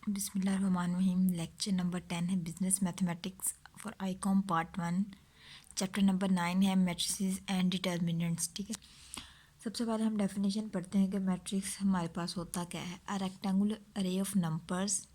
बिस्मिल्लाहिर्रहमानिर्रहीम। Lecture number 10 है business mathematics for Icom part 1। Chapter number 9 है मैट्रिसेस एंड डिटर्मिनेंट्स। ठीक है, सबसे पहले हम डेफिनेशन पढ़ते हैं कि मैट्रिक्स हमारे पास होता क्या है। अ रेक्टेंगुलर अरे ऑफ नंबर्स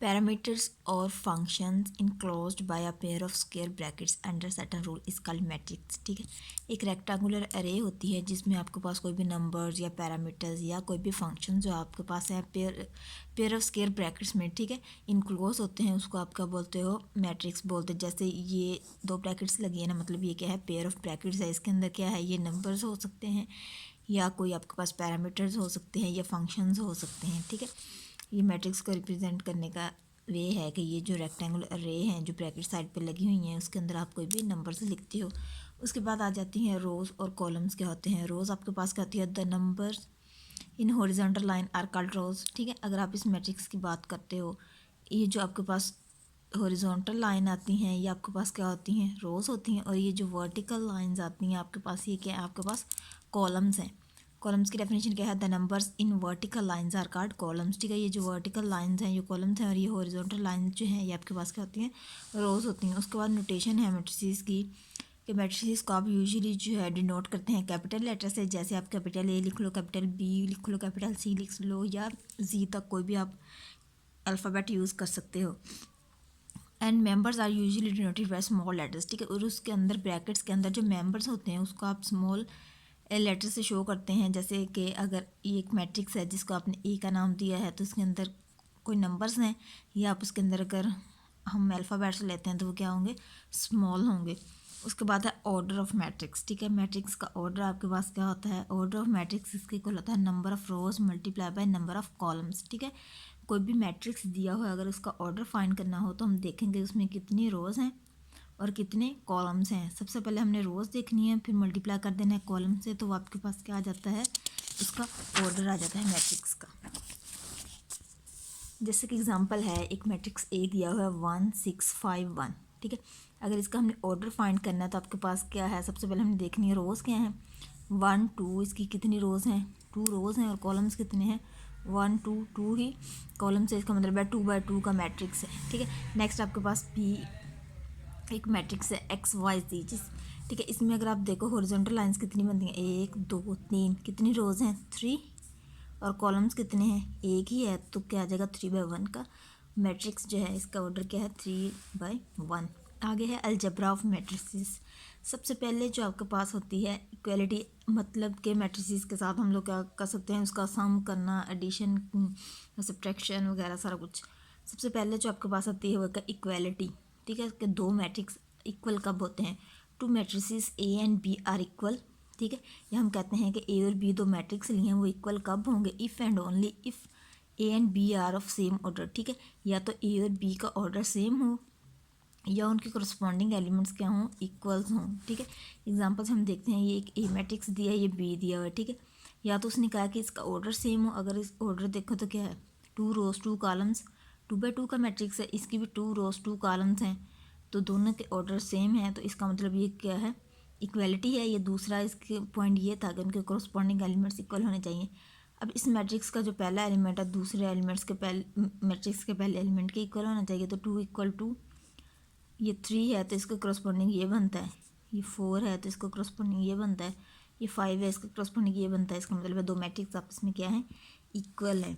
पैरामीटर्स और functions enclosed bye a pair of square brackets under certain rule is called matrix. ठीक है, एक रेक्टेंगुलर अरे होती है जिसमें आपके पास कोई भी नंबर्स या पैरामीटर्स या कोई भी फंक्शन जो आपके पास है पेयर ऑफ स्क्वायर ब्रैकेट्स में, ठीक है, इनक्लोज होते हैं, उसको आप क्या बोलते हो, मैट्रिक्स बोलते हैं। जैसे ये दो ब्रैकेट्स लगी है ना, मतलब ये क्या है, पेयर ऑफ ब्रैकेट्स है, इसके अंदर क्या है, ये नंबर्स हो सकते हैं या कोई आपके पास पैरामीटर्स हो सकते हैं या फंक्शंस हो सकते हैं। ठीक है, ये मैट्रिक्स को रिप्रेजेंट करने का वे है कि ये जो रेक्टेंगुलर अरे हैं जो ब्रैकेट साइड पे लगी हुई हैं उसके अंदर आप कोई भी नंबर्स लिखते हो। उसके बाद आ जाती हैं रोज़ और कॉलम्स। क्या होते हैं, रोज़ आपके पास क्या होती है, the numbers in horizontal line are called rows. ठीक है, अगर आप इस मैट्रिक्स की बात करते हो, ये जो आपके पास हॉरिजॉन्टल लाइन आती हैं ये आपके पास क्या होती हैं, रोज़ होती हैं, और ये जो वर्टिकल लाइंस आती हैं आपके पास, ये क्या है, आपके पास कॉलम्स हैं। कॉलम्स की डेफिनेशन क्या है, the numbers in vertical lines are called columns. ठीक है, ये जो वर्टिकल लाइंस हैं ये कॉलम्स हैं, और ये हॉरिजॉन्टल लाइंस जो हैं ये आपके पास क्या होती हैं, रोज़ होती हैं। उसके बाद नोटेशन है मैट्रिसेस की, कि मैट्रिसेस को आप यूजुअली जो है डिनोट करते हैं कैपिटल लेटर से। जैसे आप कैपिटल ए लिख लो, कैपिटल बी लिख लो, कैपिटल सी लिख लो, या जी तक कोई भी आप अल्फ़ाबेट यूज़ कर सकते हो। And members are usually denoted by small letters. ठीक है, और उसके अंदर ब्रैकेट्स के अंदर जो मेंबर्स होते हैं उसको आप स्मॉल लेटर से शो करते हैं। जैसे कि अगर ये एक मैट्रिक्स है जिसको आपने ए का नाम दिया है तो उसके अंदर कोई नंबर्स हैं, या आप उसके अंदर अगर हम अल्फ़ाबेट्स लेते हैं तो वो क्या होंगे, स्मॉल होंगे। उसके बाद है ऑर्डर ऑफ मैट्रिक्स। ठीक है, मैट्रिक्स का ऑर्डर आपके पास क्या होता है, ऑर्डर ऑफ मैट्रिक्स इसके इक्वल होता है number of rose multiply by number of columns. ठीक है, कोई भी मैट्रिक्स दिया हो, अगर उसका ऑर्डर फाइंड करना हो तो हम देखेंगे उसमें कितनी रोज़ हैं और कितने कॉलम्स हैं। सबसे पहले हमने रोज़ देखनी है, फिर मल्टीप्लाई कर देना है कॉलम से, तो आपके पास क्या आ जाता है, उसका ऑर्डर आ जाता है मैट्रिक्स का। जैसे कि एग्जांपल है, एक मैट्रिक्स ए दिया हुआ है 1 6 5 1। ठीक है, अगर इसका हमने ऑर्डर फाइंड करना है तो आपके पास क्या है, सबसे पहले हमने देखनी है रोज़ क्या हैं, 1 2, इसकी कितनी रोज़ हैं, 2 रोज़ हैं, और कॉलम्स कितने हैं, 1 2 2 ही कॉलम्स है, इसका मतलब है 2 by 2 का मैट्रिक्स है। ठीक है, नेक्स्ट आपके पास बी एक मैट्रिक्स है एक्स वाई जी जिस, ठीक है, इसमें अगर आप देखो हॉरिजॉन्टल लाइंस कितनी बनती हैं, 1 2 3, कितनी रोज़ हैं, 3, और कॉलम्स कितने हैं, एक ही है, तो क्या आ जाएगा, 3 by 1 का मैट्रिक्स जो है इसका ऑर्डर क्या है, 3 by 1। आगे है अलजबरा ऑफ मैट्रिसेस। सबसे पहले जो आपके पास होती है इक्वलिटी, मतलब के मैट्रिसेस के साथ हम लोग क्या कर सकते हैं, उसका सम करना, एडिशन, सब्ट्रैक्शन वगैरह सारा कुछ। सबसे पहले जो आपके पास आती है वो क्या, इक्वलिटी। ठीक है, कि दो मैट्रिक्स इक्वल कब होते हैं, two matrices A and B are equal. ठीक है, या हम कहते हैं कि ए और बी दो मैट्रिक्स लिए हैं वो इक्वल कब होंगे, if and only if A and B are of same order. ठीक है, या तो ए और बी का ऑर्डर सेम हो या उनके करस्पॉन्डिंग एलिमेंट्स क्या हों, इक्वल्स हों। ठीक है, एग्जांपल्स हम देखते हैं, ये एक ए मैट्रिक्स दिया है, ये बी दिया हुआ है। ठीक है, या तो उसने कहा कि इसका ऑर्डर सेम हो, अगर इस ऑर्डर देखो तो क्या है, 2 रोज 2 कॉलम्स, 2 by 2 का मैट्रिक्स है, इसकी भी 2 रोज 2 कॉलम्स हैं, तो दोनों के ऑर्डर सेम है, तो इसका मतलब ये क्या है, इक्वलिटी है। ये दूसरा इसके पॉइंट ये था कि उनके करस्पॉन्डिंग एलिमेंट्स इक्वल होने चाहिए। अब इस मैट्रिक्स का जो पहला एलिमेंट है दूसरे एलिमेंट्स के पहले मैट्रिक्स के पहले एलिमेंट के इक्वल होना चाहिए, तो 2 = 2, ये 3 है तो इसका करस्पॉन्डिंग ये बनता है, ये 4 है तो इसका करस्पॉन्डिंग ये बनता है, ये 5 है इसका करस्पॉन्डिंग ये बनता है। इसका मतलब है दो मैट्रिक्स आपस में क्या है, इक्वल है।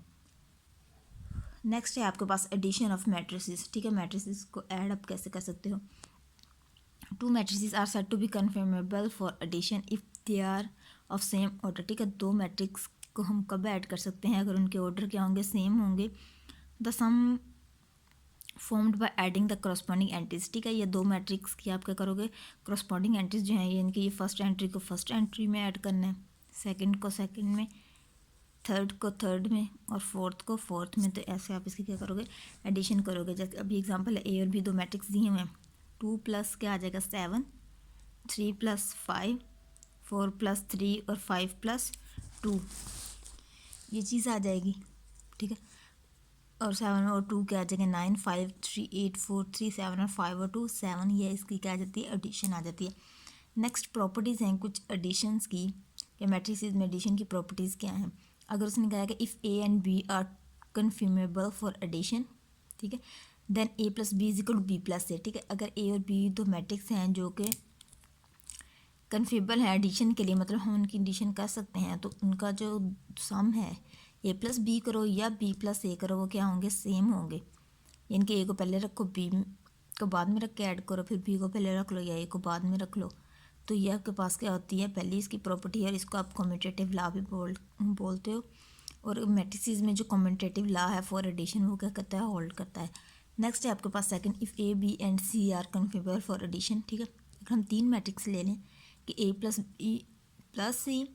नेक्स्ट है आपके पास एडिशन ऑफ मैट्रिसेस। ठीक है, मैट्रिसेस को ऐड अप कैसे कर सकते हो, two matrices are said to be conformable for addition if they are of same order. ठीक है, दो मैट्रिक्स को हम कब ऐड कर सकते हैं, अगर उनके ऑर्डर क्या होंगे, सेम होंगे। The sum formed by adding the corresponding entries. ठीक है, ये दो मैट्रिक्स की आप क्या करोगे, करस्पॉन्डिंग एंट्रीज जो हैं यानी कि ये फर्स्ट एंट्री को फर्स्ट एंट्री में ऐड करना है, सेकंड को सेकंड में, थर्ड को थर्ड में, और फोर्थ को फोर्थ में। तो ऐसे आप इसकी क्या करोगे, एडिशन करोगे। जैसे अभी एग्जांपल है, ए और बी दो मैट्रिक्स दिए हुए हैं, 2 + क्या आ जाएगा 7, 3 + 5, 4 + 3 और 5 + 2, ये चीज़ आ जाएगी। ठीक है, और 7 और 2 क्या आ जाएगा 9 5 3 8 4 3 7, और 5 और 2 7, ये इसकी क्या आ जाती है, एडिशन आ जाती है। नेक्स्ट प्रॉपर्टीज़ हैं कुछ एडिशंस की, कि मैट्रिसेस में एडिशन की प्रॉपर्टीज़ क्या हैं। अगर उसने कहा कि if A and B are conformable for addition, ठीक है। Then A plus B is equal to B plus A, ठीक है। अगर ए और बी दो मैट्रिक्स हैं जो कि कन्फर्मेबल है एडिशन के लिए, मतलब हम उनकी एडिशन कर सकते हैं, तो उनका जो सम है ए प्लस बी करो या बी प्लस ए करो वो क्या होंगे, सेम होंगे। यानी कि ए को पहले रखो, बी को बाद में रख के ऐड करो, फिर बी को पहले रख लो या ए को बाद में रख लो। तो ये आपके पास क्या होती है, पहली इसकी प्रॉपर्टी है, और इसको आप कम्यूटेटिव लॉ भी बोलते हो। और मैट्रिसेस में जो कम्यूटेटिव लॉ है फॉर एडिशन वो क्या करता है, होल्ड करता है। नेक्स्ट है आपके पास second, if A B and C are conformable for addition, ठीक है। अगर हम तीन मैट्रिक्स ले लें कि A plus B plus C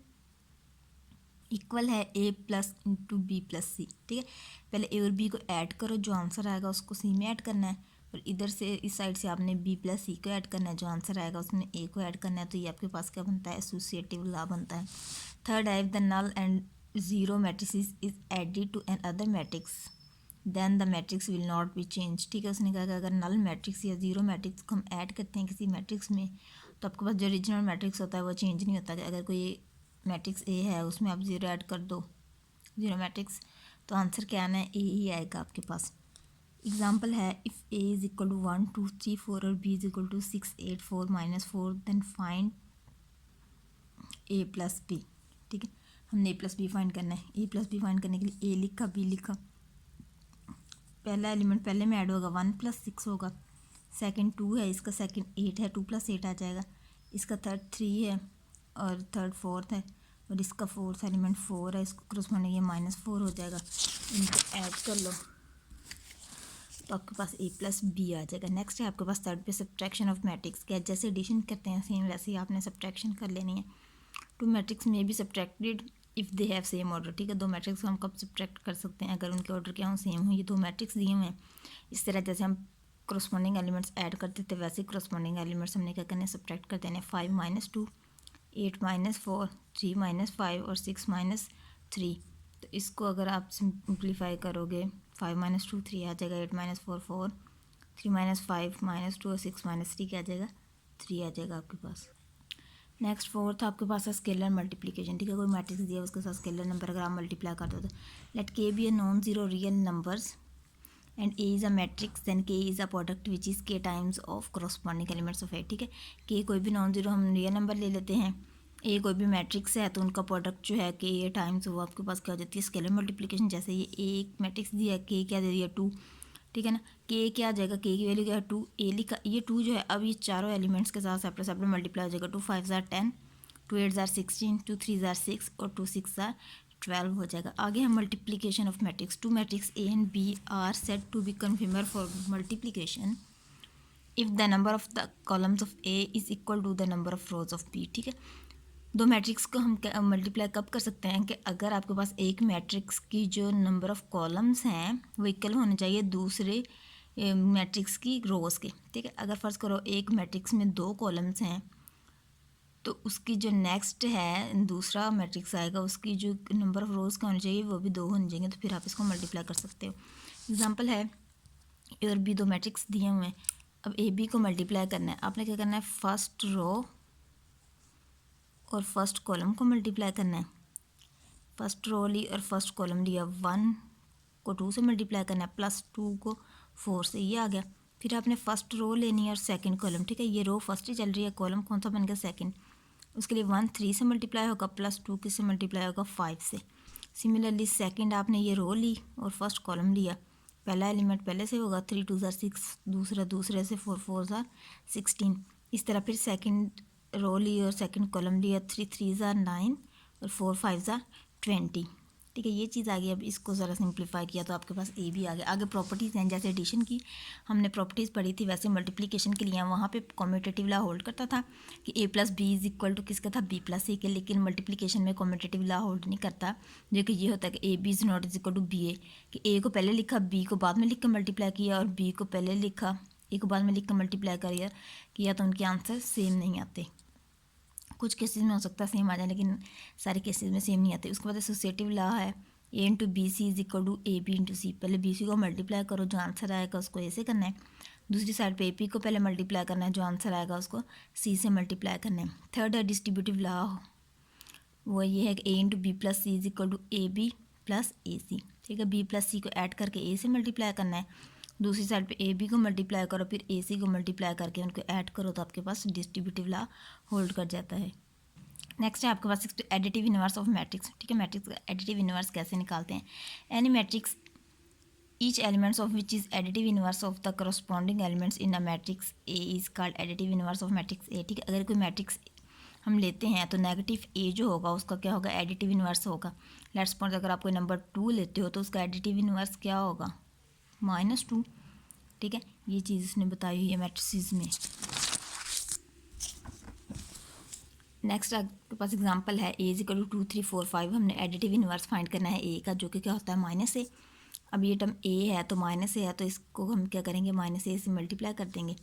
equal है A plus into B plus C, ठीक है। पहले ए और बी को ऐड करो, जो आंसर आएगा उसको सी में ऐड करना है, और इधर से इस साइड से आपने बी प्लस सी को ऐड करना है, जो आंसर आएगा उसमें ए को ऐड करना है। तो ये आपके पास क्या बनता है, एसोसिएटिव लॉ बनता है। थर्ड है, if the null and zero matrix is added to an other matrix then the matrix will not be change, ठीक है। उसने कहा कि अगर नल मैट्रिक्स या ज़ीरो मैट्रिक्स को हम ऐड करते हैं किसी मैट्रिक्स में, तो आपके पास जो ओरिजिनल मैट्रिक्स होता है वो चेंज नहीं होता। अगर कोई मैट्रिक्स ए है उसमें आप ज़ीरो ऐड कर दो, ज़ीरो मैट्रिक्स, तो आंसर क्या आना है, ए ही आएगा आपके पास। एग्जाम्पल है, if A is equal to 1 2 3 4 और B is equal to 6 8 4 -4 then find A plus B, ठीक है। हमने ए प्लस बी फाइंड करना है। ए प्लस बी फाइंड करने के लिए ए लिखा, बी लिखा, पहला एलिमेंट पहले में ऐड होगा, 1 + 6 होगा, सेकंड 2 है, इसका सेकंड 8 है, 2 + 8 आ जाएगा, इसका थर्ड 3 है और थर्ड 4 है, और इसका फोर्थ एलिमेंट 4 है, इसको क्रॉसपॉन्डिंग ये -4 हो जाएगा। इनको ऐड कर लो तो आपके पास ए प्लस बी आ जाएगा। नेक्स्ट है आपके पास थर्ड पे सब्ट्रैक्शन ऑफ मैट्रिक्स, क्या जैसे एडिशन करते हैं सेम वैसे ही आपने सब्ट्रैक्शन कर लेनी है। टू मैट्रिक्स में be subtracted if they have same order, ठीक है। दो मैट्रिक्स को हम कब सब्ट्रैक्ट कर सकते हैं, अगर उनके ऑर्डर क्या हो, सेम हो। ये दो मैट्रिक्स दिए हुए हैं, इस तरह जैसे हम क्रॉसपॉन्डिंग एलिमेंट्स ऐड करते थे वैसे क्रॉसपॉन्डिंग एलिमेंट्स हमने क्या करने, सब्ट्रैक्ट कर देने। 5 - 2 8 - 4 3 - 5 और 6 - 3। तो इसको अगर आप सिंप्लीफाई करोगे, 5 - 2 3 आ जाएगा, 8 - 4 4, 3 - 5 -2 और 6 - 3 क्या आ जाएगा, 3 आ जाएगा आपके पास। नेक्स्ट फोर्थ आपके पास है स्केलर मल्टीप्लिकेशन, ठीक है। कोई मैट्रिक्स दिया उसके साथ स्केलर नंबर अगर आप मल्टीप्लाई कर दो, तो let k be a non zero real numbers and A is a matrix, then k is a product which is k times of corresponding elements of A, ठीक है। के कोई भी non zero हम real number ले लेते हैं, ए कोई भी मैट्रिक्स है, तो उनका प्रोडक्ट जो है के ए टाइम्स वो आपके पास क्या हो जाती है, स्केलर मल्टीप्लिकेशन। जैसे ये एक मैट्रिक्स दिया, के क्या दे दिया, 2, ठीक है ना। के क्या आ जाएगा, के की वैल्यू क्या है, 2, ए लिखा, ये 2 जो है अब ये चारों एलिमेंट्स के साथ सेपरेट सेपरेट मल्टीप्लाई हो जाएगा। 2 5 ज़ार 10, 2 8 ज़ार 16, 2 3 ज़ार 6 और 2 6 ज़ार 12 हो जाएगा। आगे हम multiplication of matrix, two matrix A and B are said to be conformable for multiplication if the number of the columns of A is equal to the number of rows of B, ठीक है। दो matrix को हम multiply कब कर सकते हैं कि अगर आपके पास एक मैट्रिक्स की जो नंबर ऑफ कॉलम्स हैं वो इक्वल होने चाहिए दूसरे मैट्रिक्स की रोज़ के, ठीक है। अगर फ़र्ज़ करो एक मैट्रिक्स में 2 कॉलम्स हैं, तो उसकी जो नेक्स्ट है दूसरा मैट्रिक्स आएगा उसकी जो नंबर ऑफ रोज़ का होनी चाहिए वो भी 2 होने चाहिए, तो फिर आप इसको मल्टीप्लाई कर सकते हो। एग्जांपल है, ए और बी दो मैट्रिक्स दिए हुए हैं, अब ए बी को मल्टीप्लाई करना है। आपने क्या करना है, फर्स्ट रो और फर्स्ट कॉलम को मल्टीप्लाई करना है। फर्स्ट रो ली और फर्स्ट कॉलम लिया, 1 को 2 से मल्टीप्लाई करना है, +2 को 4 से, ये आ गया। फिर आपने फर्स्ट रो लेनी है और सेकंड कॉलम, ठीक है। ये रो फर्स्ट ही चल रही है, कॉलम कौन सा बन गया, सेकंड। उसके लिए 1 3 से मल्टीप्लाई होगा, +2 किससे मल्टीप्लाई होगा, 5 से। सिमिलरली सेकंड आपने ये रो ली और फर्स्ट कॉलम लिया, पहला एलिमेंट पहले से होगा, 3 2 ज़ार 6, दूसरा दूसरे से, 4 4 ज़ार 16। इस तरह फिर सेकंड रो ली और सेकंड कॉलम लिया, 3 3 ज़ार 9 और 4 5 ज़ार 20, ठीक है। ये चीज़ आ गई। अब इसको ज़रा सिंप्लीफाई किया तो आपके पास ए भी आ गया। आगे प्रॉपर्टीज़ हैं, जैसे एडिशन की हमने प्रॉपर्टीज़ पढ़ी थी वैसे मल्टीप्लिकेशन के लिए वहाँ पे कम्यूटेटिव लॉ होल्ड करता था कि A plus B is equal to किसका था, बी प्लस ए के। लेकिन मल्टीप्लिकेशन में कम्यूटेटिव लॉ होल्ड नहीं करता, जो कि ये होता है कि A B is not is equal to B A, कि ए को पहले लिखा, बी को बाद में लिख कर मल्टीप्लाई किया, और बी को पहले लिखा, ए को बाद में लिख कर मल्टीप्लाई किया तो उनके आंसर सेम नहीं आते। कुछ केसेस में हो सकता है सेम आ जाए, लेकिन सारे केसेस में सेम नहीं आते। उसके बाद एसोसिएटिव लॉ है, A into B C is equal to A B into C. पहले बी सी को मल्टीप्लाई करो, जो आंसर आएगा उसको ए से करना है। दूसरी साइड पे ए पी को पहले मल्टीप्लाई करना है, जो आंसर आएगा उसको सी से मल्टीप्लाई करना है। थर्ड है डिस्ट्रीब्यूटिव लॉ, वो ये है कि A into B plus C is equal to A B plus A C, ठीक है। बी प्लस सी को ऐड करके ए से मल्टीप्लाई करना है, दूसरी साइड पे ए बी को मल्टीप्लाई करो, फिर ए सी को मल्टीप्लाई करके उनको ऐड करो तो आपके पास डिस्ट्रीब्यूटिव लॉ होल्ड कर जाता है। नेक्स्ट है आपके पास एडिटिव इनवर्स ऑफ मैट्रिक्स, ठीक है। मैट्रिक्स का एडिटिव इनवर्स कैसे निकालते हैं? Any matrix each elements of which is additive inverse of the corresponding elements in a matrix A is called additive inverse of matrix A, ठीक है। अगर कोई मैट्रिक्स हम लेते हैं तो नेगेटिव ए जो होगा उसका क्या होगा? एडिटिव इनवर्स होगा। लेट्स सपोज अगर आप कोई नंबर 2 लेते हो तो उसका एडिटिव इनवर्स क्या होगा? -2, ठीक है। ये चीज़ इसने बताई हुई है मैट्रिसेस में। नेक्स्ट आपके पास एग्जांपल है ए इक्वल टू 2 3 4 5। हमने एडिटिव इनवर्स फाइंड करना है ए का, जो कि क्या होता है? -a। अब ये टर्म ए है तो -a है तो इसको हम क्या करेंगे? -a से मल्टीप्लाई कर देंगे।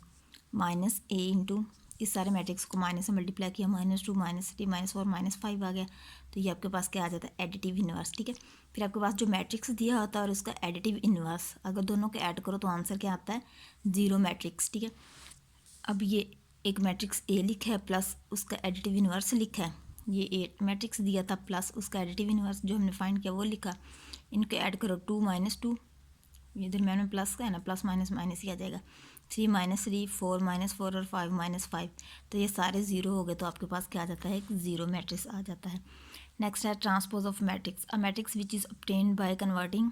-a इंटू इस सारे मैट्रिक्स को माइनस से मल्टीप्लाई किया, -2 -3 -4 -5 आ गया, तो ये आपके पास क्या आ जाता है? एडिटिव इनवर्स, ठीक है। फिर आपके पास जो मैट्रिक्स दिया होता है और उसका एडिटिव इनवर्स अगर दोनों के ऐड करो तो आंसर क्या आता है? 0 मैट्रिक्स, ठीक है। अब ये एक मैट्रिक्स ए लिखा है प्लस उसका एडिटिव इनवर्स लिखा है, ये ए मैट्रिक्स दिया था प्लस उसका एडिटिव इनवर्स जो हमने फाइंड किया वो लिखा, इनको ऐड करो 2 -2, ये दरम्यान में प्लस का है ना, प्लस माइनस माइनस ही आ जाएगा, 3 -3 4 -4 और 5 -5, तो ये सारे ज़ीरो हो गए तो आपके पास क्या आ जाता है? एक ज़ीरो मैट्रिक्स आ जाता है। नेक्स्ट है transpose of matrix. A matrix which is obtained by converting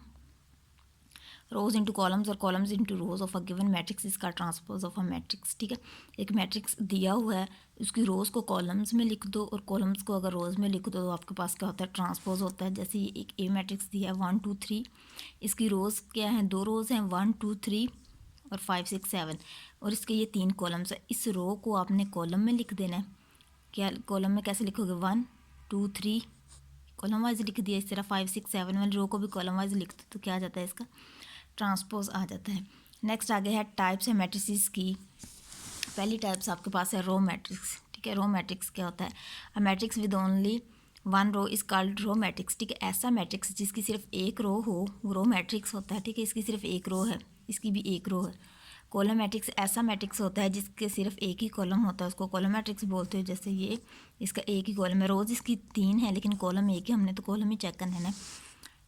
rows into columns और columns into rows of a given matrix इसका ट्रांसपोज ऑफ अ मैट्रिक्स, ठीक है। एक मैट्रिक्स दिया हुआ है, उसकी रोज़ को कॉलम्स में लिख दो और कॉलम्स को अगर रोज़ में लिख दो तो आपके पास क्या होता है? ट्रांसपोज होता है। जैसे ये एक ए मैट्रिक्स दिया है 1 2 3, इसकी रोज़ क्या है? 2 रोज़ हैं 1 2 3 और 5 6 7, और इसके ये 3 कॉलम्स है। इस रो को आपने कॉलम में लिख देना है। क्या कॉलम में कैसे लिखोगे? 1 2 3 कॉलम वाइज लिख दिया, इस तरह 5 6 7 वाली रो को भी कॉलम वाइज लिख दो तो क्या आ जाता है? इसका ट्रांसपोज आ जाता है। नेक्स्ट आगे है टाइप्स है मैट्रिसेस की। पहली टाइप्स आपके पास है रो मैट्रिक्स, ठीक है। रो मैट्रिक्स क्या होता है? A matrix with only 1 row is called row matrix, ठीक है। ऐसा मैट्रिक्स जिसकी सिर्फ एक रो हो वो रो मैट्रिक्स होता है, ठीक है। इसकी सिर्फ एक रो है, इसकी भी एक रो है। कॉलम मैट्रिक्स ऐसा मैट्रिक्स होता है जिसके सिर्फ एक ही कॉलम होता है, उसको कॉलम मैट्रिक्स बोलते हैं। जैसे ये इसका एक ही कॉलम है, रोज़ इसकी 3 है लेकिन कॉलम एक ही, हमने तो कॉलम ही चेक करना है ना।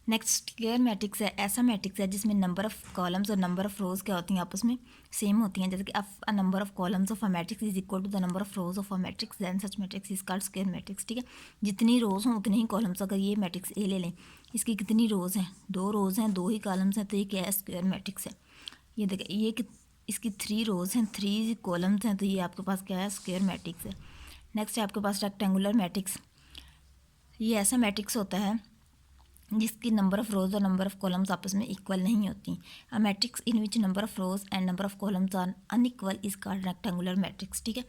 नेक्स्ट स्क्वायर मैट्रिक्स है, ऐसा मैट्रिक्स है जिसमें नंबर ऑफ कॉलम्स और नंबर ऑफ रोज क्या होती हैं? आपस में सेम होती हैं। जैसे कि a number of columns of a matrix is equal to the number of rows of a matrix, then such matrix is called square matrix, ठीक है। जितनी रोज हों उतने ही कॉलम्स। अगर ये मैट्रिक्स ए ले लें, इसकी कितनी रोज हैं? 2 रोज हैं, 2 ही कॉलम्स हैं, तो ये क्या है? स्क्वायर मैट्रिक्स है। ये देखिए ये इसकी 3 रोज हैं, 3 कॉलम्स हैं, तो ये आपके पास क्या है? स्क्वायर मैट्रिक्स है। नेक्स्ट है आपके पास रेक्टेंगुलर मैट्रिक्स। ये ऐसा मैट्रिक्स होता है जिसकी नंबर ऑफ रोज और नंबर ऑफ कॉलम्स आपस में इक्वल नहीं होती। A matrix in which number of rows and number of columns are unequal is called rectangular matrix, ठीक है।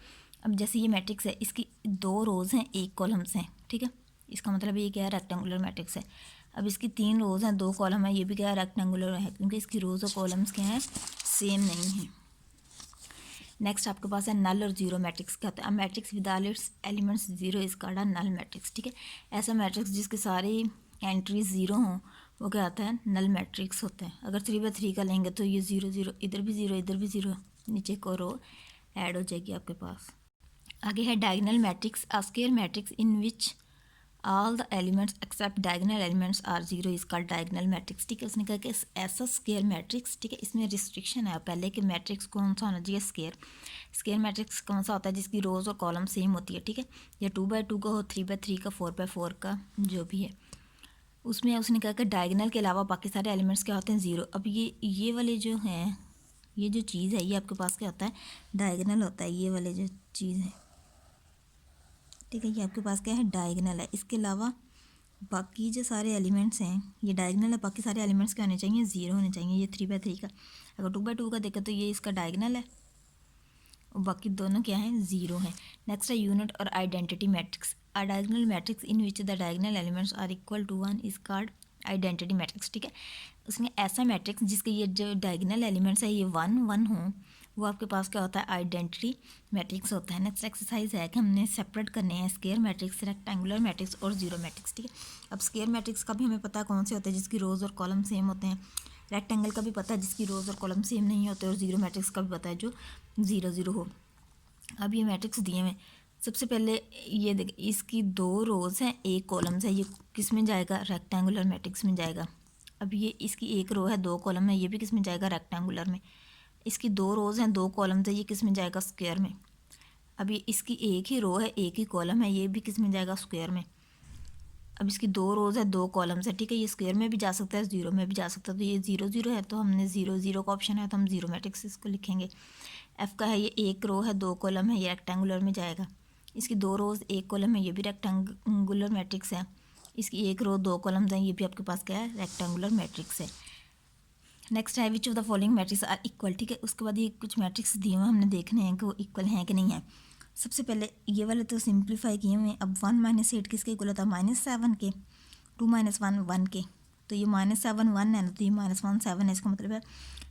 अब जैसे ये मैट्रिक्स है, इसकी 2 रोज हैं 1 कॉलम्स हैं, ठीक है। इसका मतलब ये क्या है? रेक्टेंगुलर मैट्रिक्स है। अब इसकी 3 रोज हैं 2 कॉलम है, ये भी क्या है? रेक्टेंगुलर है, क्योंकि इसकी रोज और कॉलम्स क्या हैं? सेम नहीं है। नेक्स्ट आपके पास है नल और जीरो मैट्रिक्स। क्या होता है? Matrix with all its elements zero is called a null matrix, ठीक है। ऐसा मैट्रिक्स जिसके सारे एंट्रीज ज़ीरो हों वो क्या आता है? नल मैट्रिक्स होता है। अगर 3/3 का लेंगे तो ये 0 0, इधर भी 0 इधर भी 0, नीचे को रो ऐड हो जाएगी आपके पास। आगे है diagonal matrix. A square matrix in which all the elements except diagonal elements are zero is called diagonal matrix, ठीक है। उसने कहा कि ऐसा स्क्वायर मैट्रिक्स, ठीक है, इसमें रिस्ट्रिक्शन है पहले कि मैट्रिक्स कौन सा होना चाहिए? स्क्वायर। स्क्वायर मैट्रिक्स कौन सा होता है? जिसकी रोज और कॉलम सेम होती है, ठीक है। या 2/2 का हो, 3/3 का, 4/4 का, जो भी है उसमें उसने कहा कि डायगोनल के अलावा बाकी सारे एलिमेंट्स क्या होते हैं? ज़ीरो। अब ये वाले जो हैं, ये जो चीज़ है ये आपके पास क्या होता है? डायगोनल होता है। ये वाले जो चीज़ है, ठीक है, ये आपके पास क्या है? डायगोनल है। इसके अलावा बाकी जो सारे एलिमेंट्स हैं ये डायगोनल है, बाकी सारे एलिमेंट्स क्या होने चाहिए? ज़ीरो होने चाहिए। ये 3/3 का, अगर 2/2 का देखा तो ये इसका डायगोनल है और बाकी दोनों क्या हैं? ज़ीरो हैं। नेक्स्ट है यूनिट और identity matrix. A diagonal matrix in which the diagonal elements are equal to 1 is called identity matrix, ठीक है। उसमें ऐसा मैट्रिक्स जिसके ये जो डायगोनल एलिमेंट्स है ये 1 1 हों वो आपके पास क्या होता है? आइडेंटिटी मैट्रिक्स होता है। नेक्स्ट एक्सरसाइज है कि हमने सेपरेट करने हैं स्क्वायर मैट्रिक्स, रेक्टेंगुलर मैट्रिक्स और जीरो मैट्रिक्स, ठीक है। अब स्क्वायर मैट्रिक्स का भी हमें पता है कौन से होते हैं? जिसकी रोज और कॉलम सेम होते हैं। रेक्टेंगल का भी पता है जिसकी रोज और कॉलम सेम नहीं होते, और जीरो मैट्रिक्स का भी पता है जो 0 0 हो। अब ये मैट्रिक्स दिए हुए, सबसे पहले ये देख, इसकी 2 रोज हैं 1 कॉलम्स है, ये किस में जाएगा? रेक्टेंगुलर मैट्रिक्स में जाएगा। अब ये इसकी एक रो है, 2 कॉलम है, ये भी किस में जाएगा, रेक्टेंगुलर में। इसकी 2 रोज़ हैं, 2 कॉलम्स है, ये किस में जाएगा, स्क्वायर में। अब ये इसकी एक ही रो है, एक ही कॉलम है, ये भी किस में जाएगा, स्क्वायर में। अब इसकी 2 रोज़ है, 2 कॉलम्स है, ठीक है, ये स्क्वायर में भी जा सकता है, ज़ीरो में भी जा सकता है। तो ये 0 0 है, तो हमने 0 0 का ऑप्शन है, तो हम ज़ीरो मैट्रिक्स इसको लिखेंगे। एफ़ का है, ये एक रो है, 2 कॉलम है, ये रेक्टेंगुलर में जाएगा। इसकी 2 रोज़ 1 कॉलम है, ये भी रेक्टेंगुलर मैट्रिक्स है। इसकी एक रो 2 कॉलम्स हैं, ये भी आपके पास क्या है, रेक्टेंगुलर मैट्रिक्स है। नेक्स्ट है which of the following matrix are equal, ठीक है। उसके बाद ये कुछ मैट्रिक्स दिए हुए हमने देखने हैं कि वो इक्वल हैं कि नहीं है। सबसे पहले ये वाले तो सिंप्लीफाई किए हुए हैं। अब 1 - 8 किसके इक्वल होता है, -7 के। 2 - 1 1 के। तो ये -7 1 है ना, तो ये -1 7 है। इसका मतलब है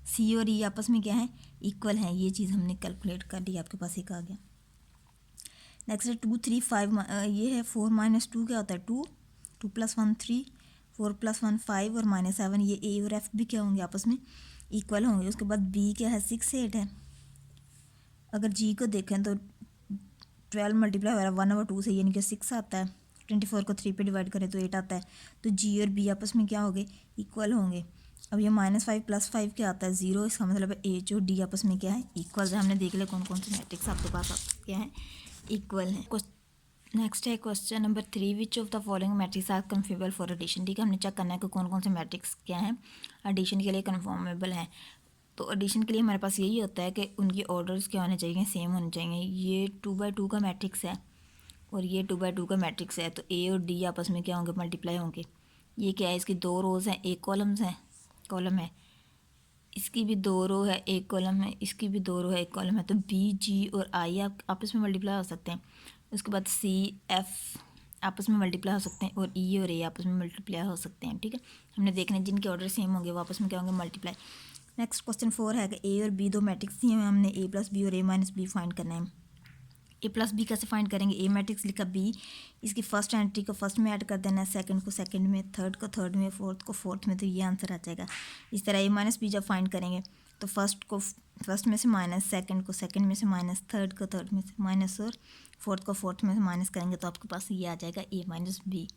सी और ई आपस में क्या है, इक्वल हैं। ये चीज़ हमने कैलकुलेट कर ली, आपके पास एक आ गया। नेक्स्ट है 2 3 5, ये है 4 - 2 क्या होता है, 2 2 + 1 3 4 + 1 5 और -7, ये ए और एफ भी क्या होंगे, आपस में इक्वल होंगे। उसके बाद बी क्या है, 6 8 है। अगर जी को देखें तो 12 मल्टीप्लाई हो रहा है 1/2 से, यानी कि 6 आता है। 24 को 3 पे डिवाइड करें तो 8 आता है। तो जी और बी आपस में क्या होंगे, इक्वल होंगे। अब ये -5 + 5 क्या आता है, 0। इसका मतलब है एच और डी आपस में क्या है, इक्वल है। हमने देख लिया कौन कौन से मैट्रिक्स आपके पास क्या है, इक्वल है। नेक्स्ट है question number 3, which of the following matrix are conformable for addition, ठीक है। हमने चेक करना है कि कौन कौन से मैट्रिक्स क्या हैं एडिशन के लिए कन्फर्मेबल हैं। तो एडिशन के लिए हमारे पास यही होता है कि उनकी ऑर्डर्स क्या होने चाहिए, सेम होने चाहिए। ये 2/2 का मैट्रिक्स है और ये 2/2 का मैट्रिक्स है, तो ए और डी आपस में क्या होंगे, मल्टीप्लाई होंगे। ये क्या है, इसकी 2 रोज़ हैं, 1 कॉलम है। इसकी भी 2 रो है, 1 कॉलम है। इसकी भी 2 रो है, 1 कॉलम है। तो बी जी और आई आपस में मल्टीप्लाई हो सकते हैं। उसके बाद सी एफ आपस में मल्टीप्लाई हो सकते हैं और ई और ए आपस में मल्टीप्लाई हो सकते हैं, ठीक है। हमने देखना है जिनके ऑर्डर सेम होंगे वो आपस में क्या होंगे, मल्टीप्लाई। नेक्स्ट क्वेश्चन 4 है कि ए और बी 2 मैट्रिक्स दिए हुए हैं, हमने ए + बी और a - बी फाइंड करना है। ए + बी कैसे फाइंड करेंगे, ए मैट्रिक्स लिखा, बी इसकी फर्स्ट एंट्री को फर्स्ट में ऐड कर देना है, सेकंड को सेकंड में, थर्ड को थर्ड में, फोर्थ को फोर्थ में, तो ये आंसर आ जाएगा। इस तरह ए - बी जब फाइंड करेंगे तो फर्स्ट को फर्स्ट में से माइनस, सेकंड को सेकंड में से माइनस, थर्ड को थर्ड में से माइनस और फोर्थ को फोर्थ में से माइनस करेंगे तो आपके पास ये आ जाएगा a - बी।